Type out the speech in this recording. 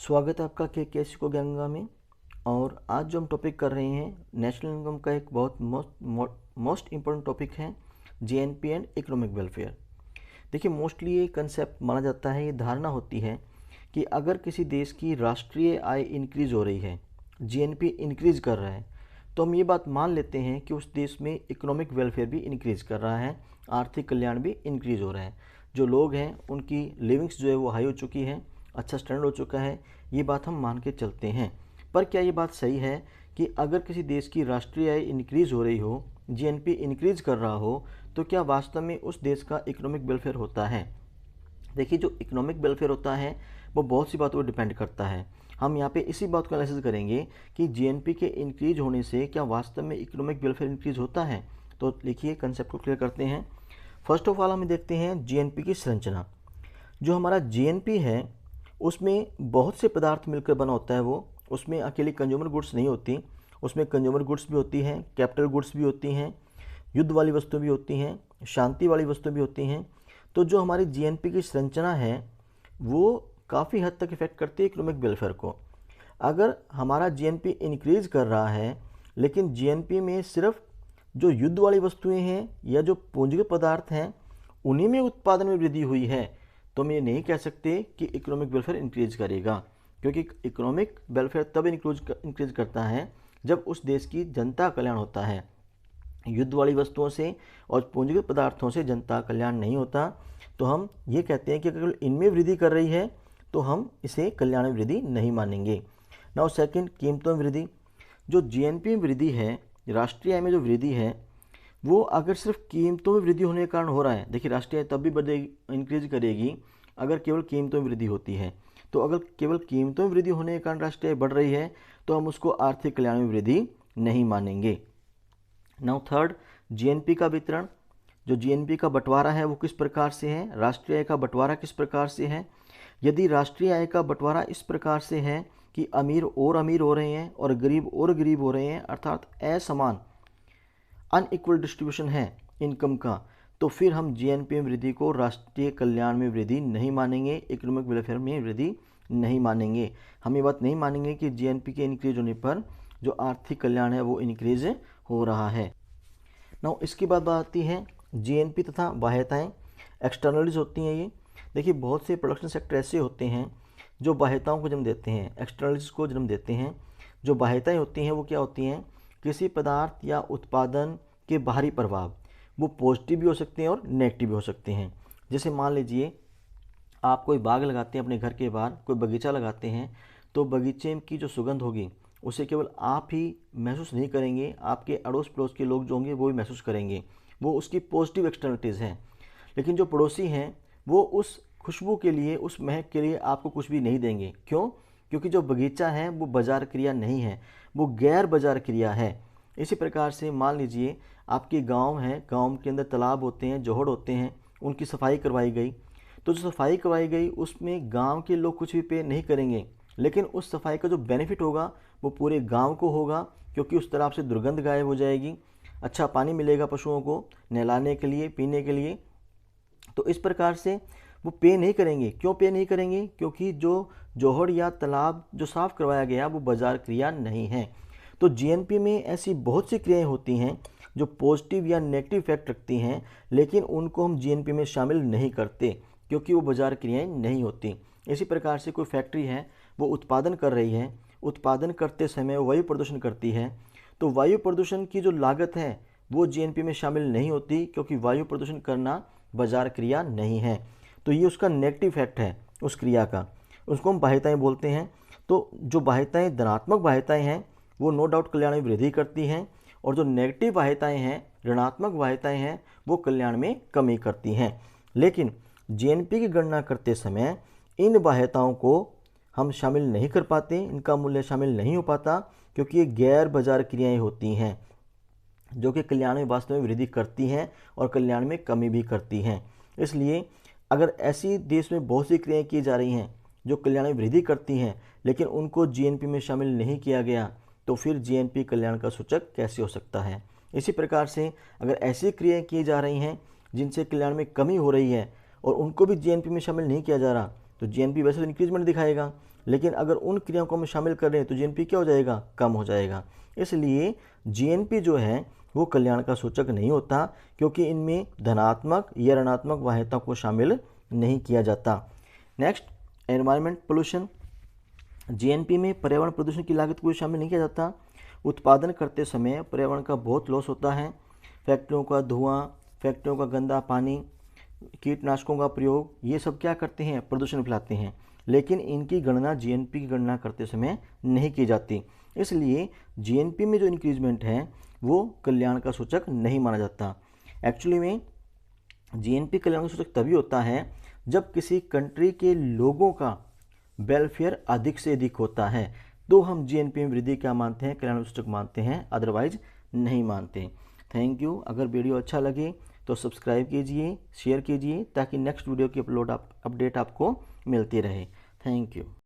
स्वागत है आपका के को गंगा में। और आज जो हम टॉपिक कर रहे हैं नेशनल इनकम का एक बहुत मोस्ट इम्पोर्टेंट टॉपिक है जीएनपी एंड इकोनॉमिक वेलफेयर। देखिए, मोस्टली ये कंसेप्ट माना जाता है, ये धारणा होती है कि अगर किसी देश की राष्ट्रीय आय इंक्रीज हो रही है, जीएनपी इंक्रीज कर रहा है, तो हम ये बात मान लेते हैं कि उस देश में इकोनॉमिक वेलफेयर भी इंक्रीज कर रहा है, आर्थिक कल्याण भी इंक्रीज हो रहा है। जो लोग हैं उनकी लिविंग्स जो है वो हाई हो चुकी है, अच्छा स्टैंडर्ड हो चुका है, ये बात हम मान के चलते हैं। पर क्या ये बात सही है कि अगर किसी देश की राष्ट्रीय आय इंक्रीज हो रही हो, जीएनपी इंक्रीज कर रहा हो, तो क्या वास्तव में उस देश का इकोनॉमिक वेलफेयर होता है? देखिए, जो इकोनॉमिक वेलफेयर होता है वो बहुत सी बातों पर डिपेंड करता है। हम यहाँ पे इसी बात को एनालिसिस करेंगे कि जीएनपी के इंक्रीज होने से क्या वास्तव में इकोनॉमिक वेलफेयर इंक्रीज होता है। तो देखिए, कंसेप्ट को क्लियर करते हैं। फर्स्ट ऑफ ऑल हम देखते हैं जीएनपी की संरचना। जो हमारा जीएनपी है उसमें बहुत से पदार्थ मिलकर बना होता है। वो उसमें अकेली कंज्यूमर गुड्स नहीं होती, उसमें कंज्यूमर गुड्स भी होती हैं, कैपिटल गुड्स भी होती हैं, युद्ध वाली वस्तु भी होती हैं, शांति वाली वस्तु भी होती हैं। तो जो हमारी जीएनपी की संरचना है वो काफ़ी हद तक इफेक्ट करती है इकोनॉमिक वेलफेयर को। अगर हमारा जीएनपी इंक्रीज कर रहा है लेकिन जीएनपी में सिर्फ जो युद्ध वाली वस्तुएं हैं या जो पूंजीगत पदार्थ हैं उन्हीं में उत्पादन में वृद्धि हुई है, तो हम ये नहीं कह सकते कि इकोनॉमिक वेलफेयर इंक्रीज करेगा। क्योंकि इकोनॉमिक वेलफेयर तब इंक्रीज करता है जब उस देश की जनता का कल्याण होता है। युद्ध वाली वस्तुओं से और पूंजीगत पदार्थों से जनता का कल्याण नहीं होता। तो हम ये कहते हैं कि अगर इनमें वृद्धि कर रही है तो हम इसे कल्याण में वृद्धि नहीं मानेंगे। नाउ सेकंड, कीमतों में वृद्धि। जो जीएनपी में वृद्धि है, राष्ट्रीय आय में जो वृद्धि है, वो अगर सिर्फ कीमतों में वृद्धि होने के कारण हो रहा है। देखिए, राष्ट्रीय आय तब भी बढ़ेगी, इंक्रीज करेगी अगर केवल कीमतों में वृद्धि होती है। तो अगर केवल कीमतों में वृद्धि होने के कारण राष्ट्रीय आय बढ़ रही है तो हम उसको आर्थिक कल्याण में वृद्धि नहीं मानेंगे। नाउ थर्ड, जीएनपी का वितरण। जो जीएनपी का बंटवारा है वो किस प्रकार से है, राष्ट्रीय आय का बंटवारा किस प्रकार से है। यदि राष्ट्रीय आय का बंटवारा इस प्रकार से है कि अमीर और अमीर हो रहे हैं और गरीब और गरीब हो रहे हैं, अर्थात असमान अनइक्वल डिस्ट्रीब्यूशन है इनकम का, तो फिर हम जीएनपी में वृद्धि को राष्ट्रीय कल्याण में वृद्धि नहीं मानेंगे, इकोनॉमिक वेलफेयर में वृद्धि नहीं मानेंगे। हम ये बात नहीं मानेंगे कि जीएनपी के इंक्रीज होने पर जो आर्थिक कल्याण है वो इंक्रीज हो रहा है। नाउ इसके बाद बात आती है जीएनपी तथा बाह्यताएं, एक्सटर्नलिटीज होती हैं ये। देखिए, बहुत से प्रोडक्शन सेक्टर ऐसे होते हैं जो बाह्यताओं को जन्म देते हैं, एक्सटर्नलिटीज को जन्म देते हैं। जो बाह्यताएं होती हैं वो क्या होती हैं, किसी पदार्थ या उत्पादन के बाहरी प्रभाव, वो पॉजिटिव भी हो सकते हैं और नेगेटिव भी हो सकते हैं। जैसे मान लीजिए आप कोई बाग लगाते हैं अपने घर के बाहर, कोई बगीचा लगाते हैं, तो बगीचे की जो सुगंध होगी उसे केवल आप ही महसूस नहीं करेंगे, आपके अड़ोस पड़ोस के लोग जो होंगे वो भी महसूस करेंगे, वो उसकी पॉजिटिव एक्सटर्नलिटीज़ हैं। लेकिन जो पड़ोसी हैं वो उस खुशबू के लिए, उस महक के लिए आपको कुछ भी नहीं देंगे। क्यों? क्योंकि जो बगीचा है वो बाजार क्रिया नहीं है, वो गैर बाजार क्रिया है। इसी प्रकार से मान लीजिए आपके गांव है, गांव के अंदर तालाब होते हैं, जोहड़ होते हैं, उनकी सफाई करवाई गई। तो जो सफाई करवाई गई उसमें गांव के लोग कुछ भी पे नहीं करेंगे, लेकिन उस सफाई का जो बेनिफिट होगा वो पूरे गांव को होगा, क्योंकि उस तरफ से दुर्गंध गायब हो जाएगी, अच्छा पानी मिलेगा पशुओं को नहलाने के लिए, पीने के लिए। तो इस प्रकार से वो पे नहीं करेंगे। क्यों पे नहीं करेंगे? क्योंकि जो जोहड़ या तालाब जो साफ़ करवाया गया वो बाजार क्रिया नहीं है। तो जीएनपी में ऐसी बहुत सी क्रियाएं होती हैं जो पॉजिटिव या नेगेटिव इफेक्ट रखती हैं, लेकिन उनको हम जीएनपी में शामिल नहीं करते क्योंकि वो बाजार क्रियाएं नहीं होती। इसी प्रकार से कोई फैक्ट्री है, वो उत्पादन कर रही है, उत्पादन करते समय वायु प्रदूषण करती है, तो वायु प्रदूषण की जो लागत है वो जीएनपी में शामिल नहीं होती, क्योंकि वायु प्रदूषण करना बाजार क्रिया नहीं है। तो ये उसका नेगेटिव इफेक्ट है उस क्रिया का, उसको हम बाह्यताएं बोलते हैं। तो जो बाह्यताएं धनात्मक बाह्यताएं हैं वो नो डाउट कल्याण में वृद्धि करती हैं, और जो नेगेटिव बाह्यताएं हैं, ऋणात्मक बाह्यताएं हैं, वो कल्याण में कमी करती हैं। लेकिन जीएनपी की गणना करते समय इन बाह्यताओं को हम शामिल नहीं कर पाते, इनका मूल्य शामिल नहीं हो पाता, क्योंकि ये गैर बाजार क्रियाएं होती हैं जो कि कल्याण में वास्तव में वृद्धि करती हैं और कल्याण में कमी भी करती हैं। इसलिए अगर ऐसी देश में बहुत सी क्रियाएं की जा रही हैं जो कल्याण में वृद्धि करती हैं लेकिन उनको जीएनपी में शामिल नहीं किया गया, तो फिर जीएनपी कल्याण का सूचक कैसे हो सकता है। इसी प्रकार से अगर ऐसी क्रियाएं की जा रही हैं जिनसे कल्याण में कमी हो रही है और उनको भी जीएनपी में शामिल नहीं किया जा रहा, तो जीएनपी वैसे तो इंक्रीजमेंट दिखाएगा, लेकिन अगर उन क्रियाओं को हम शामिल कर रहे हैं तो जीएनपी क्या हो जाएगा, कम हो जाएगा। इसलिए जीएनपी जो है वो कल्याण का सूचक नहीं होता, क्योंकि इनमें धनात्मक या ऋणात्मक बाह्यता को शामिल नहीं किया जाता। Next, environment pollution. जीएनपी में पर्यावरण प्रदूषण की लागत को शामिल नहीं किया जाता। उत्पादन करते समय पर्यावरण का बहुत लॉस होता है। फैक्ट्रियों का धुआं, फैक्ट्रियों का गंदा पानी, कीटनाशकों का प्रयोग, ये सब क्या करते हैं, प्रदूषण फैलाते हैं, लेकिन इनकी गणना जीएनपी की गणना करते समय नहीं की जाती। इसलिए जीएनपी में जो इंक्रीजमेंट है वो कल्याण का सूचक नहीं माना जाता। एक्चुअली में जीएनपी कल्याण का सूचक तभी होता है जब किसी कंट्री के लोगों का वेलफेयर अधिक से अधिक होता है, तो हम जीएनपी में वृद्धि क्या मानते हैं, कल्याण सूचक मानते हैं, अदरवाइज नहीं मानते। Thank you. अगर वीडियो अच्छा लगे तो सब्सक्राइब कीजिए, शेयर कीजिए, ताकि नेक्स्ट वीडियो की अपडेट आपको मिलती रहे। Thank you.